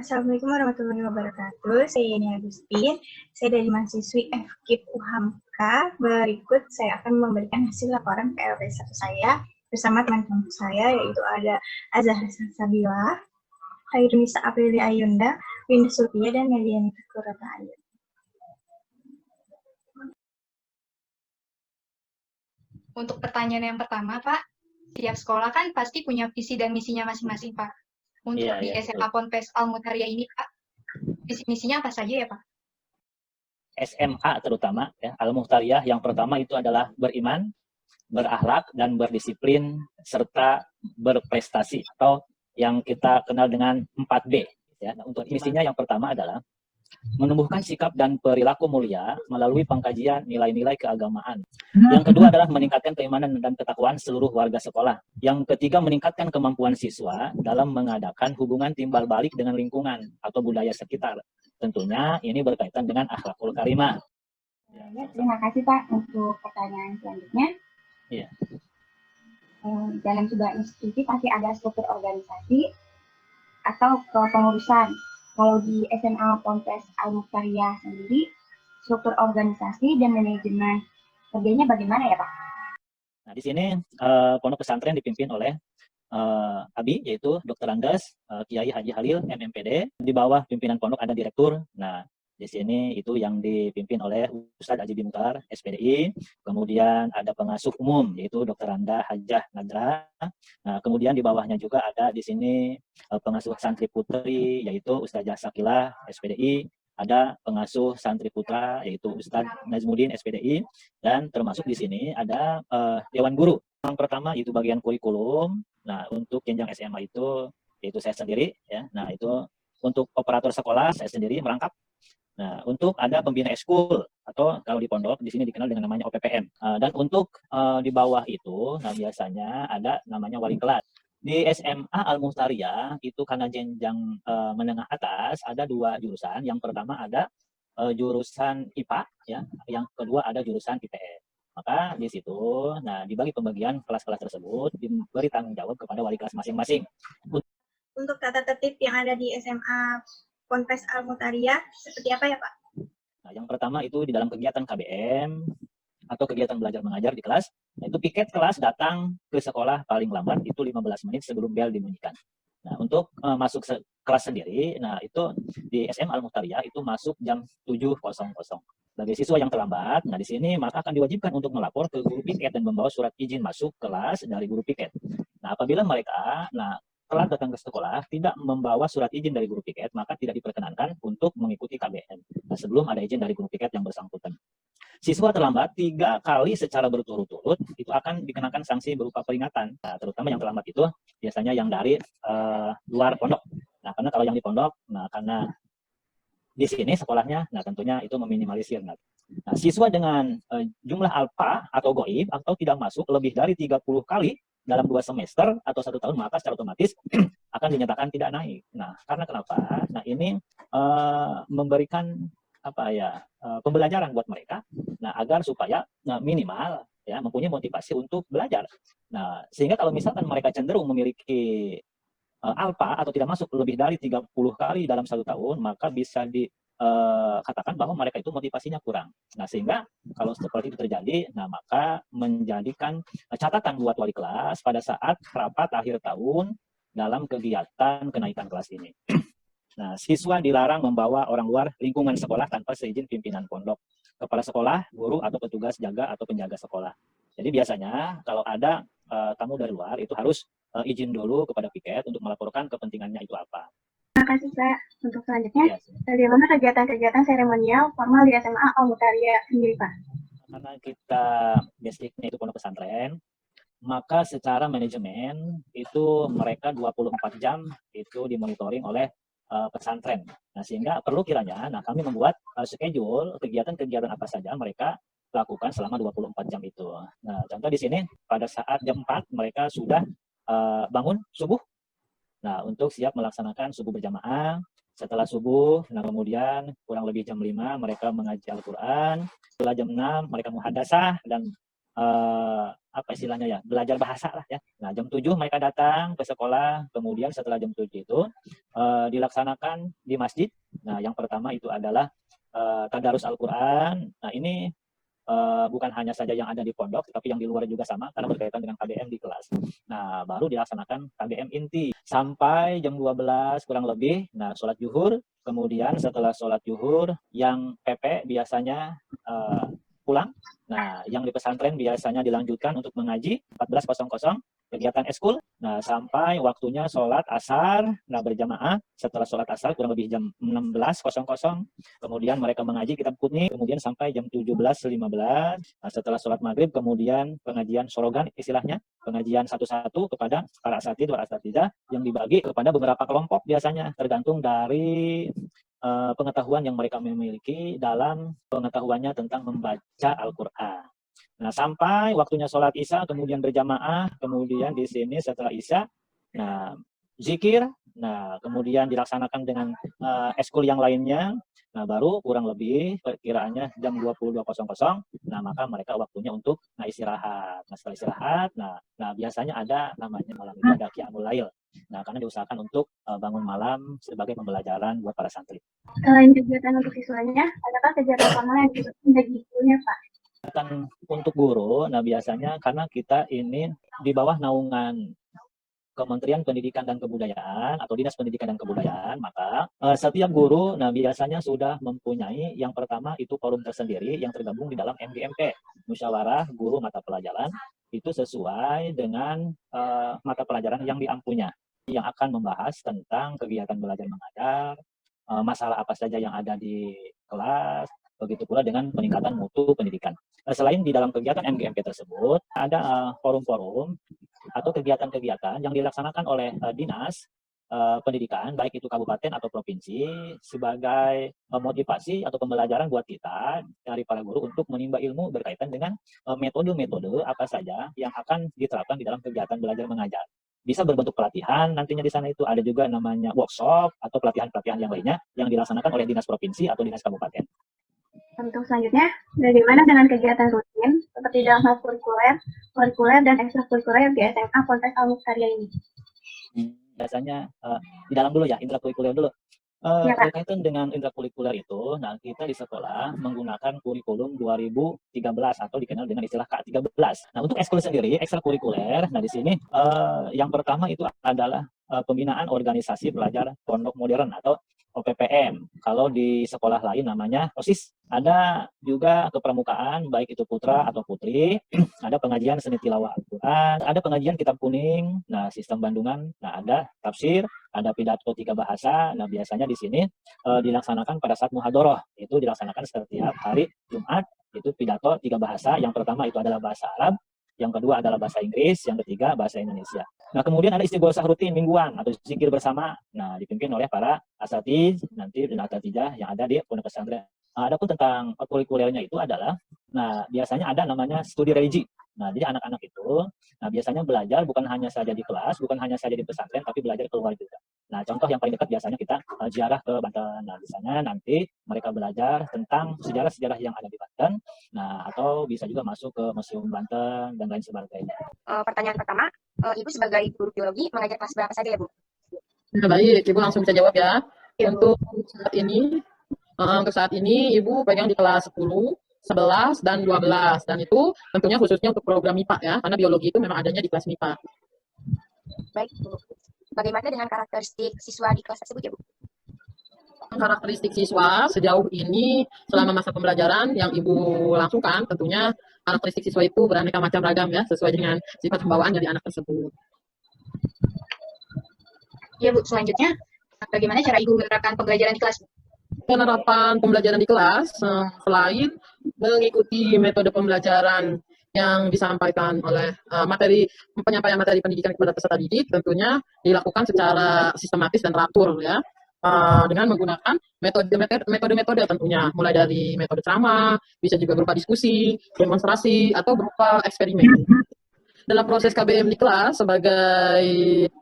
Assalamualaikum warahmatullahi wabarakatuh. Saya Yani Agustin. Saya dari mahasiswi FKIP UHAMKA. Berikut saya akan memberikan hasil laporan PLT 1 saya bersama teman-teman saya, yaitu ada Azahra Sabila, Khairunisa Aprilia Ayunda, Winda Sultia, dan Mediani Kurata Ayu. Untuk pertanyaan yang pertama, Pak, tiap sekolah kan pasti punya visi dan misinya masing-masing, Pak. Untuk di SMA Ponpes Al-Mutariyah ini, Pak, visi misinya apa saja ya, Pak? SMA terutama, ya, Al-Muhtariyah yang pertama itu adalah beriman, berakhlak, dan berdisiplin, serta berprestasi, atau yang kita kenal dengan 4B. Ya. Nah, untuk misinya yang pertama adalah menumbuhkan sikap dan perilaku mulia melalui pengkajian nilai-nilai keagamaan. Yang kedua adalah meningkatkan keimanan dan ketakwaan seluruh warga sekolah. Yang ketiga, meningkatkan kemampuan siswa dalam mengadakan hubungan timbal balik dengan lingkungan atau budaya sekitar. Tentunya ini berkaitan dengan akhlakul karimah. Ya, terima kasih Pak untuk pertanyaan selanjutnya. Ya. Dalam sebuah institusi pasti ada struktur organisasi atau kepengurusan. Kalau di SMA Ponpes Al-Muhtariyah sendiri, struktur organisasi dan manajemen kerjanya bagaimana ya Pak? Nah, di sini pondok pesantren dipimpin oleh Abi, yaitu Dr. Andes, Kiai Haji Halil, MMPD. Di bawah pimpinan pondok ada direktur. Nah, di sini itu yang dipimpin oleh Ustadz Aji Bimutar, SPDI. Kemudian ada pengasuh umum, yaitu Dr. Randa Hajah Nadra. Nah, kemudian di bawahnya juga ada di sini pengasuh santri putri, yaitu Ustazah Sakilah, SPDI. Ada pengasuh santri putra, yaitu Ustadz Nazmuddin, SPDI. Dan termasuk di sini ada Dewan Guru. Yang pertama itu bagian kurikulum. Nah, untuk jenjang SMA itu yaitu saya sendiri, ya. Nah, itu untuk operator sekolah saya sendiri merangkap. Nah, untuk ada pembina eskul atau kalau di pondok di sini dikenal dengan namanya OPPM. Dan untuk di bawah itu, nah biasanya ada namanya wali kelas. Di SMA Al-Muhtariyah itu karena jenjang menengah atas ada 2 jurusan. Yang pertama ada jurusan IPA, ya. Yang kedua ada jurusan IPS. Maka di situ, nah dibagi pembagian kelas-kelas tersebut diberi tanggung jawab kepada wali kelas masing-masing. Untuk tata tertib yang ada di SMA Ponpes Al-Muhtariyah seperti apa ya Pak? Nah, yang pertama itu di dalam kegiatan KBM atau kegiatan belajar mengajar di kelas, itu piket kelas datang ke sekolah paling lambat itu 15 menit sebelum bel dibunyikan. Nah, untuk masuk kelas sendiri, nah itu di SMA Al-Muhtariyah itu masuk jam 7.00. Bagi siswa yang terlambat, nah di sini maka akan diwajibkan untuk melapor ke guru piket dan membawa surat izin masuk kelas dari guru piket. Nah, apabila mereka telah datang ke sekolah tidak membawa surat izin dari guru piket, maka tidak diperkenankan untuk mengikuti KBM. Nah, sebelum ada izin dari guru piket yang bersangkutan. Siswa terlambat 3 kali secara berturut-turut itu akan dikenakan sanksi berupa peringatan. Nah, terutama yang terlambat itu biasanya yang dari luar pondok. Nah, karena kalau yang di pondok, nah karena di sini sekolahnya, nah tentunya itu meminimalisir. Nah, siswa dengan jumlah alfa atau goib atau tidak masuk lebih dari 30 kali dalam 2 semester atau 1 tahun, maka secara otomatis akan dinyatakan tidak naik. Nah, karena kenapa? Nah, ini memberikan pembelajaran buat mereka, nah agar supaya minimal ya mempunyai motivasi untuk belajar. Nah, sehingga kalau misalkan mereka cenderung memiliki alfa atau tidak masuk lebih dari 30 kali dalam 1 tahun, maka bisa dikatakan bahwa mereka itu motivasinya kurang. Nah, sehingga kalau seperti itu terjadi, nah maka menjadikan catatan buat wali kelas pada saat rapat akhir tahun dalam kegiatan kenaikan kelas ini. Nah, siswa dilarang membawa orang luar lingkungan sekolah tanpa seizin pimpinan pondok, kepala sekolah, guru, atau petugas jaga atau penjaga sekolah. Jadi biasanya kalau ada tamu dari luar itu harus izin dulu kepada piket untuk melaporkan kepentingannya itu apa. Terima kasih Pak. Untuk selanjutnya, bagaimana kegiatan-kegiatan seremonial formal di SMA Al-Muhtariyah sendiri Pak? Karena kita basicnya itu pondok pesantren, maka secara manajemen itu mereka 24 jam itu dimonitoring oleh pesantren. Nah, sehingga perlu kiranya, nah kami membuat schedule kegiatan-kegiatan apa saja mereka lakukan selama 24 jam itu. Nah, contoh di sini pada saat jam 4 mereka sudah bangun subuh. Nah, untuk siap melaksanakan subuh berjamaah. Setelah subuh, nah kemudian kurang lebih jam 5 mereka mengaji Al-Quran. Setelah jam 6 mereka muhadasah dan apa istilahnya ya, belajar bahasa lah ya. Nah, jam 7 mereka datang ke sekolah, kemudian setelah jam 7 itu dilaksanakan di masjid. Nah, yang pertama itu adalah tadarus Al-Quran. Nah, ini bukan hanya saja yang ada di pondok, tapi yang di luar juga sama, karena berkaitan dengan KBM di kelas. Nah, baru dilaksanakan KBM inti sampai jam 12 kurang lebih. Nah, sholat zuhur, kemudian setelah sholat zuhur, yang PP biasanya pulang. Nah, yang di pesantren biasanya dilanjutkan untuk mengaji 14.00 kegiatan eskul. Nah, sampai waktunya sholat asar, nah berjamaah. Setelah sholat asar kurang lebih jam 16.00, kemudian mereka mengaji kitab kuning, kemudian sampai jam 17.15. Nah, setelah sholat maghrib, kemudian pengajian sorogan istilahnya, pengajian satu-satu kepada para asatidz, para asatidzah yang dibagi kepada beberapa kelompok biasanya, tergantung dari pengetahuan yang mereka memiliki dalam pengetahuannya tentang membaca Al-Quran. Nah, sampai waktunya sholat Isya, kemudian berjamaah, kemudian di sini setelah Isya, nah, zikir, nah, kemudian dilaksanakan dengan eskul yang lainnya, nah, baru kurang lebih perkiraannya jam 22.00, nah, maka mereka waktunya untuk istirahat. Nah, setelah istirahat, nah biasanya ada namanya malam itu ada Qiyamul Lail. Nah, karena diusahakan untuk bangun malam sebagai pembelajaran buat para santri. Selain kegiatan untuk siswanya, adakah kegiatan formal yang menjadi gurunya, Pak? Untuk guru, nah biasanya karena kita ini di bawah naungan Kementerian Pendidikan dan Kebudayaan atau Dinas Pendidikan dan Kebudayaan, maka setiap guru nah biasanya sudah mempunyai yang pertama itu forum tersendiri yang tergabung di dalam MGMP, Musyawarah Guru Mata Pelajaran, itu sesuai dengan mata pelajaran yang diampunya, yang akan membahas tentang kegiatan belajar mengajar, masalah apa saja yang ada di kelas, begitu pula dengan peningkatan mutu pendidikan. Selain di dalam kegiatan MGMP tersebut, ada forum-forum atau kegiatan-kegiatan yang dilaksanakan oleh dinas pendidikan, baik itu kabupaten atau provinsi, sebagai motivasi atau pembelajaran buat kita dari para guru untuk menimba ilmu berkaitan dengan metode-metode apa saja yang akan diterapkan di dalam kegiatan belajar mengajar. Bisa berbentuk pelatihan, nantinya di sana itu ada juga namanya workshop atau pelatihan-pelatihan yang lainnya yang dilaksanakan oleh dinas provinsi atau dinas kabupaten. Untuk selanjutnya, bagaimana dengan kegiatan rutin seperti dalam hal kurikuler dan ekstrakurikuler di SMA Ponpes Al-Muqtaria ini? Biasanya di dalam dulu ya, intrakurikuler dulu. Ya, berkaitan dengan intrakurikuler itu, nah kita di sekolah menggunakan kurikulum 2013 atau dikenal dengan istilah K13. Nah, untuk ekskul sendiri, ekstrakurikuler, nah di sini yang pertama itu adalah pembinaan organisasi pelajar pondok modern atau OPPM. Kalau di sekolah lain namanya OSIS. Ada juga kepramukaan, baik itu putra atau putri. Ada pengajian seni tilawah Al-Quran, ada pengajian kitab kuning, nah sistem Bandungan, nah ada tafsir, ada pidato 3 bahasa. Nah, biasanya di sini dilaksanakan pada saat muhadharah. Itu dilaksanakan setiap hari Jumat, itu pidato 3 bahasa. Yang pertama itu adalah bahasa Arab, yang kedua adalah bahasa Inggris, yang ketiga bahasa Indonesia. Nah, kemudian ada istighosah rutin mingguan atau zikir bersama. Nah, dipimpin oleh para asatidz nanti dan asatidzah yang ada di pondok pesantren. Adapun tentang kurikulernya itu adalah, nah biasanya ada namanya studi religi. Nah, jadi anak-anak itu, nah biasanya belajar bukan hanya saja di kelas, bukan hanya saja di pesantren, tapi belajar keluar juga. Nah, contoh yang paling dekat biasanya kita ziarah ke Banten. Nah, di sana nanti mereka belajar tentang sejarah-sejarah yang ada di Banten. Nah, atau bisa juga masuk ke Museum Banten dan lain sebagainya. Pertanyaan pertama, Ibu sebagai guru biologi mengajar kelas berapa saja ya, Bu? Nah, baik, Ibu langsung bisa jawab ya. Untuk saat ini Ibu pegang di kelas 10, 11, dan 12. Dan itu tentunya khususnya untuk program MIPA ya, karena biologi itu memang adanya di kelas MIPA. Baik, Bu. Bagaimana dengan karakteristik siswa di kelas tersebut ya, Bu? Karakteristik siswa sejauh ini selama masa pembelajaran yang Ibu langsungkan, tentunya karakteristik siswa itu beraneka macam ragam ya, sesuai dengan sifat pembawaan dari anak tersebut. Ya, Bu. Selanjutnya, bagaimana cara Ibu menerapkan pembelajaran di kelas? Penerapan pembelajaran di kelas, selain mengikuti metode pembelajaran yang disampaikan oleh penyampaian materi pendidikan kepada peserta didik, tentunya dilakukan secara sistematis dan teratur ya, dengan menggunakan metode-metode tentunya, mulai dari metode ceramah, bisa juga berupa diskusi, demonstrasi, atau berupa eksperimen. Dalam proses KBM di kelas, sebagai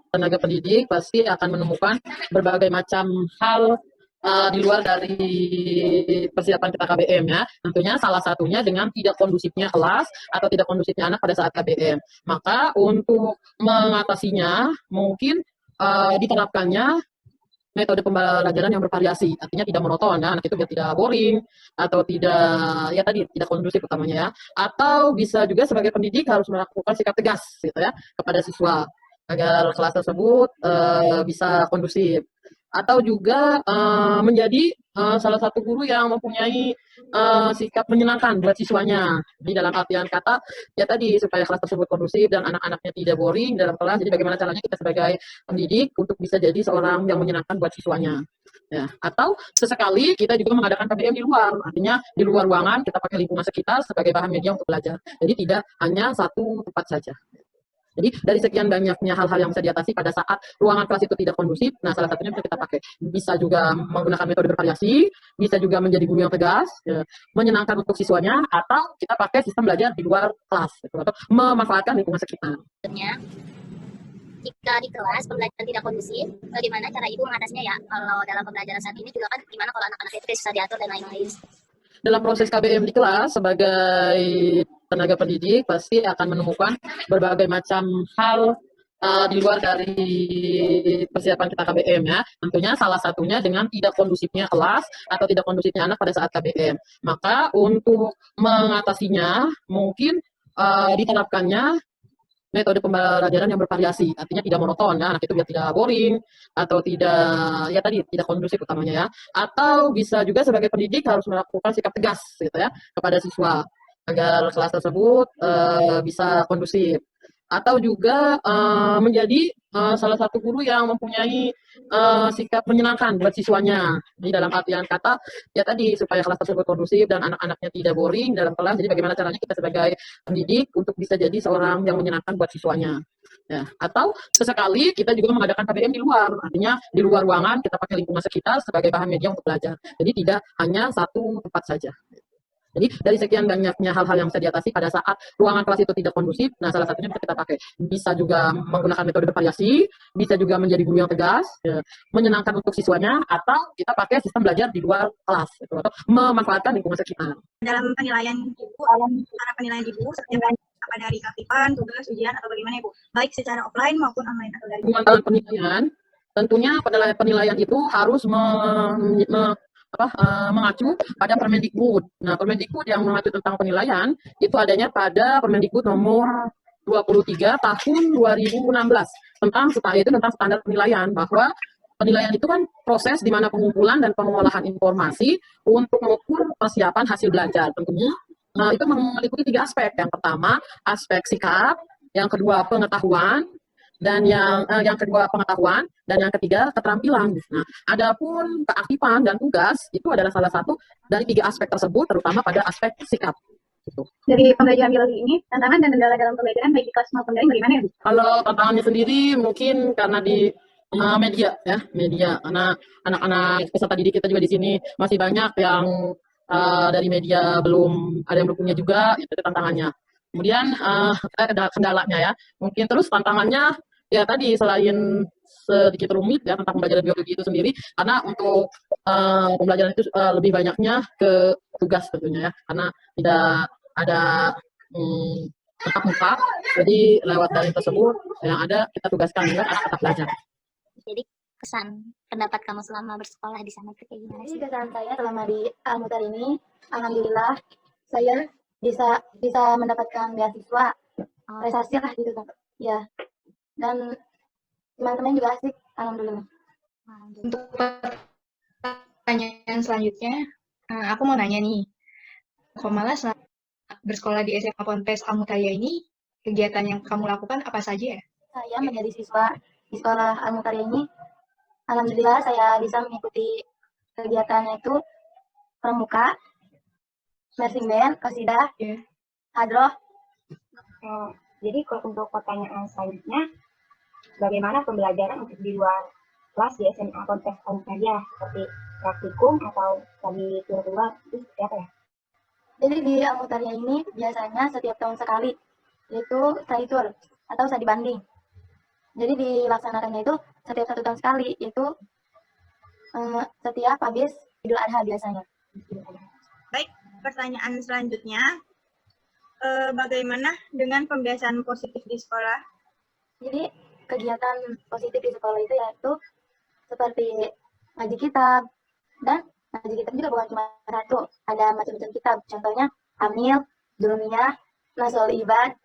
tenaga pendidik pasti akan menemukan berbagai macam hal di luar dari persiapan kita KBM ya. Tentunya salah satunya dengan tidak kondusifnya kelas atau tidak kondusifnya anak pada saat KBM. Maka untuk mengatasinya mungkin diterapkannya metode pembelajaran yang bervariasi, artinya tidak monoton ya, anak itu biar tidak boring atau tidak ya tadi tidak kondusif utamanya ya. Atau bisa juga sebagai pendidik harus melakukan sikap tegas gitu ya kepada siswa agar kelas tersebut bisa kondusif. Atau juga menjadi salah satu guru yang mempunyai sikap menyenangkan buat siswanya. Jadi dalam artian kata ya tadi supaya kelas tersebut kondusif dan anak-anaknya tidak boring dalam kelas. Jadi bagaimana caranya kita sebagai pendidik untuk bisa jadi seorang yang menyenangkan buat siswanya. Ya, atau sesekali kita juga mengadakan KBM di luar, artinya di luar ruangan kita pakai lingkungan sekitar sebagai bahan media untuk belajar. Jadi tidak hanya satu tempat saja. Jadi dari sekian banyaknya hal-hal yang bisa diatasi pada saat ruangan kelas itu tidak kondusif, nah salah satunya bisa kita pakai. Bisa juga menggunakan metode bervariasi, bisa juga menjadi guru yang tegas, ya, menyenangkan untuk siswanya, atau kita pakai sistem belajar di luar kelas, gitu, atau memanfaatkan lingkungan sekitar. Jika di kelas pembelajaran tidak kondusif, bagaimana cara ibu mengatasinya ya? Kalau dalam pembelajaran saat ini juga kan gimana kalau anak-anak itu susah diatur dan lain-lain. Dalam proses KBM di kelas sebagai tenaga pendidik pasti akan menemukan berbagai macam hal di luar dari persiapan kita KBM ya. Tentunya salah satunya dengan tidak kondusifnya kelas atau tidak kondusifnya anak pada saat KBM. Maka untuk mengatasinya mungkin diterapkannya metode pembelajaran yang bervariasi, artinya tidak monoton ya, anak itu biar tidak boring atau tidak ya tadi tidak kondusif utamanya ya. Atau bisa juga sebagai pendidik harus melakukan sikap tegas gitu ya kepada siswa agar kelas tersebut bisa kondusif. Atau juga menjadi salah satu guru yang mempunyai sikap menyenangkan buat siswanya. Jadi dalam artian kata ya tadi supaya kelas tersebut kondusif dan anak-anaknya tidak boring dalam kelas. Jadi bagaimana caranya kita sebagai pendidik untuk bisa jadi seorang yang menyenangkan buat siswanya. Ya, atau sesekali kita juga mengadakan KBM di luar, artinya di luar ruangan kita pakai lingkungan sekitar sebagai bahan media untuk belajar. Jadi tidak hanya satu tempat saja. Jadi dari sekian banyaknya hal-hal yang bisa diatasi pada saat ruangan kelas itu tidak kondusif, nah salah satunya bisa kita pakai. Bisa juga menggunakan metode bervariasi, bisa juga menjadi guru yang tegas, ya, menyenangkan untuk siswanya, atau kita pakai sistem belajar di luar kelas, gitu, atau memanfaatkan lingkungan sekitar. Dalam penilaian ibu, cara penilaian ibu seperti apa dari aktifan, tugas, ujian, atau bagaimana ibu? Baik secara offline maupun online atau dari dalam penilaian, tentunya penilaian itu harus mengacu pada Permendikbud. Nah, Permendikbud yang mengacu tentang penilaian itu adanya pada Permendikbud nomor 23 tahun 2016 tentang standar penilaian, bahwa penilaian itu kan proses di mana pengumpulan dan pengolahan informasi untuk mengukur persiapan hasil belajar. Tentunya itu meliputi 3 aspek. Yang pertama, aspek sikap, yang kedua pengetahuan, dan yang kedua pengetahuan, dan yang ketiga keterampilan. Nah, adapun keaktifan dan tugas itu adalah salah satu dari 3 aspek tersebut, terutama pada aspek sikap. Gitu. Dari pembelajaran biologi ini, tantangan dan kendala dalam pembelajaran baik di kelas maupun daring bagaimana ya Bu? Kalau tantangannya sendiri mungkin karena di media ya, karena anak-anak peserta didik kita juga di sini masih banyak yang dari media belum ada yang mendukungnya juga, itu tantangannya. Kemudian kendalanya ya, mungkin terus tantangannya ya tadi selain sedikit rumit ya tentang pembelajaran biologi itu sendiri, karena untuk pembelajaran itu lebih banyaknya ke tugas tentunya ya, karena tidak ada tatap muka, jadi lewat daring tersebut yang ada kita tugaskan juga anak-anak belajar. Jadi kesan pendapat kamu selama bersekolah di sana kayak gimana sih? Jadi kesan saya selama di Al-Mutar ini, alhamdulillah saya bisa mendapatkan beasiswa prestasi lah gitu kan ya, dan teman-teman juga asik alhamdulillah. Untuk pertanyaan selanjutnya, aku mau nanya nih, Komala selama bersekolah di SMA Ponpes Al-Mutarya ini, kegiatan yang kamu lakukan apa saja ya? Saya menjadi siswa di sekolah Al-Mutarya ini, alhamdulillah saya bisa mengikuti kegiatannya itu pramuka, marching band, qasidah, hadroh. Jadi untuk pertanyaan selanjutnya, bagaimana pembelajaran untuk di luar kelas di SMA Ponpes Al-Mutarya, seperti praktikum atau tadi tur keluar, itu seperti apa ya? Jadi di Al-Mutarya ini biasanya setiap tahun sekali, yaitu study tour atau studi banding. Jadi dilaksanakannya itu setiap 1 tahun sekali, yaitu setiap habis Idul Adha biasanya. Baik, pertanyaan selanjutnya, bagaimana dengan pembiasaan positif di sekolah? Jadi kegiatan positif di sekolah itu yaitu seperti ngaji kitab, dan ngaji kitab juga bukan cuma satu, ada macam-macam kitab, contohnya Amil, Durmiyah, Nasul Ibad,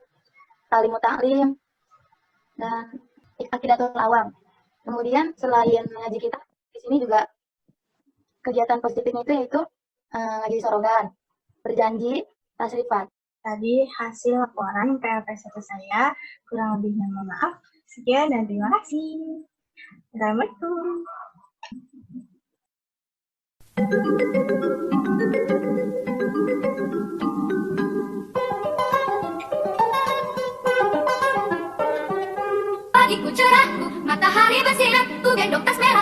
Talimut Ta'lim, dan Aqidatul Awam. Kemudian selain ngaji kitab, di sini juga kegiatan positifnya itu yaitu ngaji sorogan, berjanji, tasrifat. Tadi hasil laporan PLP1 saya, kurang lebihnya mohon maaf. Sekian dan terima kasih. Assalamualaikum. Pagiku cerahku, matahari bersinar, ku gendong tas merah.